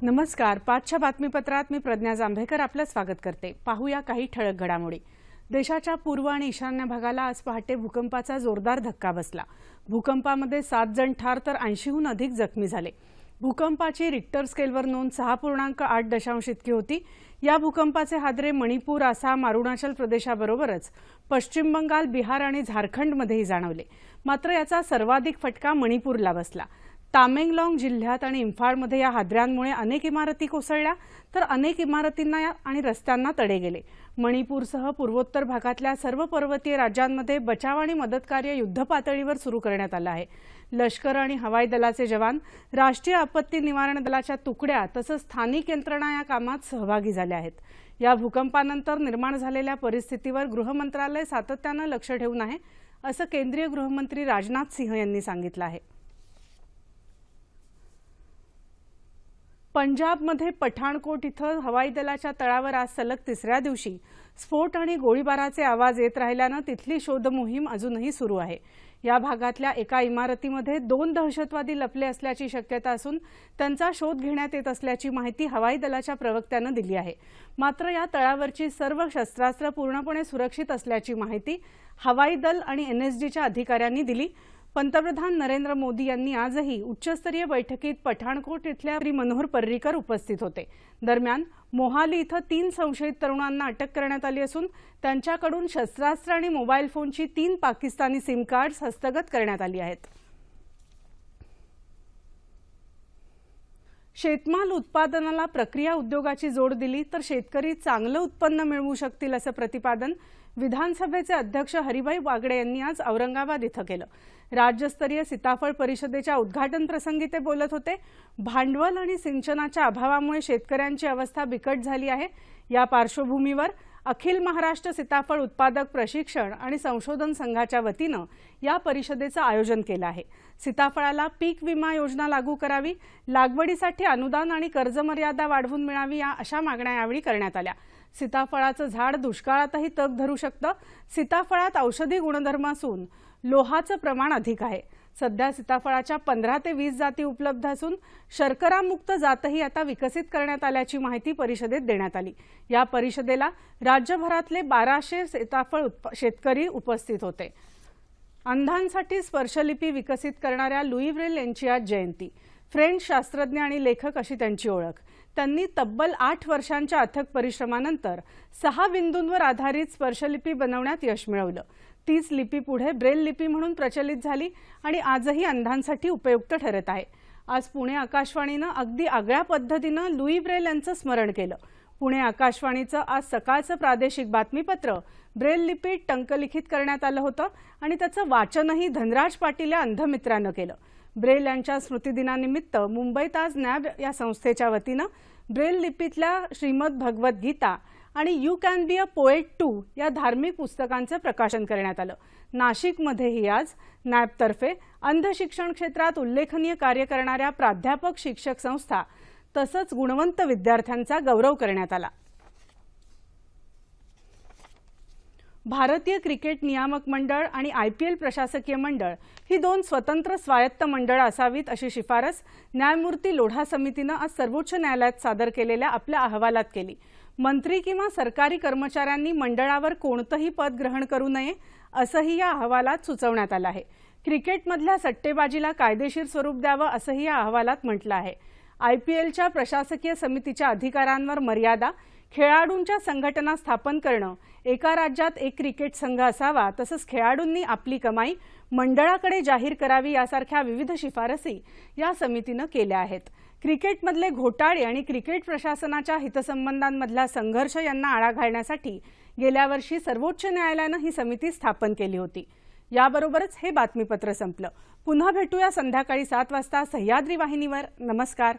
नमस्कार. पाचच्या बातमीपत्रात मी प्रज्ञा जांभेकर आपलं स्वागत करते. पाहूया काही ठळक घडामोडी. देशाच्या पूर्व आणि ईशान्य भागाला आज पहाटे भूकंपाचा जोरदार धक्का बसला. भूकंपामध्ये 7 जण ठार तर 80हून अधिक जखमी झाले. भूकंपाची रिक्टर स्केलवर नोंद 6.8 इतकी होती. या भूकंपाचे हादरे मणिपूर, आसाम, अरुणाचल प्रदेशाबरोबरच पश्चिम बंगाल, बिहार आणि झारखंडमध्येही जाणवले. मात्र याचा सर्वाधिक फटका मणिपूरला बसला. तामेंगलाँग जिल्ह्यात आणि इम्फाळमध्ये या हादऱ्यांमुळे अनेक इमारती कोसळल्या तर अनेक इमारतींना आणि रस्त्यांना तडे गेले. मणिपूरसह पूर्वोत्तर भागातल्या सर्व पर्वतीय राज्यांमध्ये बचाव आणि मदत कार्य युद्धपातळीवर सुरू करण्यात आलं आहे. लष्कर आणि हवाई दलाचे जवान, राष्ट्रीय आपत्ती निवारण दलाच्या तुकड्या तसंच स्थानिक यंत्रणा या कामात सहभागी झाल्या आहेत. या भूकंपानंतर निर्माण झालेल्या परिस्थितीवर गृह मंत्रालय सातत्यानं लक्ष ठेवून आहे, असं केंद्रीय गृहमंत्री राजनाथ सिंह यांनी सांगितलं आहे. पंजाबमध्ये पठाणकोट इथं हवाई दलाच्या तळावर आज सलग तिसऱ्या दिवशी स्फोट आणि गोळीबाराचे आवाज येत राहिल्यानं तिथली शोध मोहीम अजूनही सुरू आहे. या भागातल्या एका इमारतीमध्ये 2 दहशतवादी लपले असल्याची शक्यता असून त्यांचा शोध घेण्यात येत असल्याची माहिती हवाई दलाच्या प्रवक्त्यानं दिली आहे. मात्र या तळावरची सर्व शस्त्रास्त्र पूर्णपणे सुरक्षित असल्याची माहिती हवाई दल आणि एनएसजीच्या अधिकाऱ्यांनी दिली. पंतप्रधान नरेंद्र मोदी यांनी आजही उच्चस्तरीय बैठकीत पठाणकोट इथल्या श्री मनोहर पर्रीकर उपस्थित होते. दरम्यान मोहाली इथं 3 संशयित तरुणांना अटक करण्यात आली असून त्यांच्याकडून शस्त्रास्त्र आणि मोबाईल फोनची 3 पाकिस्तानी सिम कार्ड्स हस्तगत करण्यात आली आहेत. शेतमाल उत्पादनाला प्रक्रिया उद्योगाची जोड दिली तर शेतकरी चांगलं उत्पन्न मिळवू शकतील असं प्रतिपादन विधानसभेचे अध्यक्ष हरिभाई बागडे यांनी आज औरंगाबाद इथं केलं. राज्यस्तरीय सीताफळ परिषदेच्या उद्घाटन प्रसंगी ते बोलत होते. भांडवल आणि सिंचनाच्या अभावामुळे शेतकऱ्यांची अवस्था बिकट झाली आहे. या पार्श्वभूमीवर अखिल महाराष्ट्र सीताफळ उत्पादक प्रशिक्षण आणि संशोधन संघाच्या वतीनं या परिषदेचं आयोजन केलं आहे. सीताफळाला पीक विमा योजना लागू करावी, लागवडीसाठी अनुदान आणि कर्जमर्यादा वाढवून मिळावी अशा मागण्या यावेळी करण्यात आल्या. सीताफळाचं झाड दुष्काळातही तग धरू शकतं. सीताफळात औषधी गुणधर्म असून लोहाचं प्रमाण अधिक आहे. सध्या सीताफळाच्या 15 ते 20 जाती उपलब्ध असून शर्करामुक्त जातही आता विकसित करण्यात आल्याची माहिती परिषदेत देण्यात आली. या परिषदेला राज्यभरातले 1200 सीताफळ शेतकरी उपस्थित होते. अंधांसाठी स्पर्शलिपी विकसित करणाऱ्या लुई ब्रेल यांची आज जयंती. फ्रेंच शास्त्रज्ञ आणि लेखक अशी त्यांची ओळख. त्यांनी तब्बल 8 वर्षांच्या अथक परिश्रमानंतर 6 बिंदूंवर आधारित स्पर्शलिपी बनवण्यात यश मिळवलं. तीच लिपी पुढे ब्रेल लिपी म्हणून प्रचलित झाली आणि आजही अंधांसाठी उपयुक्त ठरत आहे. आज पुणे आकाशवाणीनं अगदी आगळ्या पद्धतीनं लुई ब्रेल यांचं स्मरण केलं. पुणे आकाशवाणीचं आज सकाळचं प्रादेशिक बातमीपत्र ब्रेल लिपीत टंकलिखित करण्यात आलं होतं आणि त्याचं वाचनही धनराज पाटील या अंधमित्रानं केलं. ब्रेल यांच्या स्मृतिदिनानिमित्त मुंबईत आज नॅब या संस्थेच्या वतीनं ब्रेल लिपीतल्या श्रीमद भगवद्गीता आणि you can be a poet to या धार्मिक पुस्तकांचं प्रकाशन करण्यात आलं. नाशिकमध्येही आज नॅबतर्फे अंध शिक्षण क्षेत्रात उल्लेखनीय कार्य करणाऱ्या प्राध्यापक, शिक्षक संस्था तसंच गुणवंत विद्यार्थ्यांचा गौरव करण्यात आला. भारतीय क्रिकेट नियामक मंडळ आणि IPL प्रशासकीय मंडळ ही 2 स्वतंत्र स्वायत्त मंडळं असावीत अशी शिफारस न्यायमूर्ती लोढा समितीनं आज सर्वोच्च न्यायालयात सादर केलेल्या आपल्या अहवालात केली. मंत्री किंवा सरकारी कर्मचाऱ्यांनी मंडळावर कोणतंही पद ग्रहण करू नये असंही या अहवालात सुचवण्यात आलं आहे. क्रिकेटमधल्या सट्टेबाजीला कायदेशीर स्वरूप द्यावं असंही या अहवालात म्हटलं आहे. IPLच्या प्रशासकीय समितीच्या अधिकारांवर मर्यादा, खेळाडूंच्या संघटना स्थापन करणं, एका राज्यात एक क्रिकेट संघ असावा, तसंच खेळाडूंनी आपली कमाई मंडळाकडे जाहीर करावी यासारख्या विविध शिफारसी या समितीनं केल्या आहेत. क्रिकेटमधले घोटाळे आणि क्रिकेट प्रशासनाच्या हितसंबंधांमधला संघर्ष यांना आळा घालण्यासाठी गेल्या वर्षी सर्वोच्च न्यायालयानं ही समिती स्थापन केली होती. याबरोबरच हे बातमीपत्र संपलं. पुन्हा भेटूया संध्याकाळी 7 वाजता सह्याद्री वाहिनीवर. नमस्कार.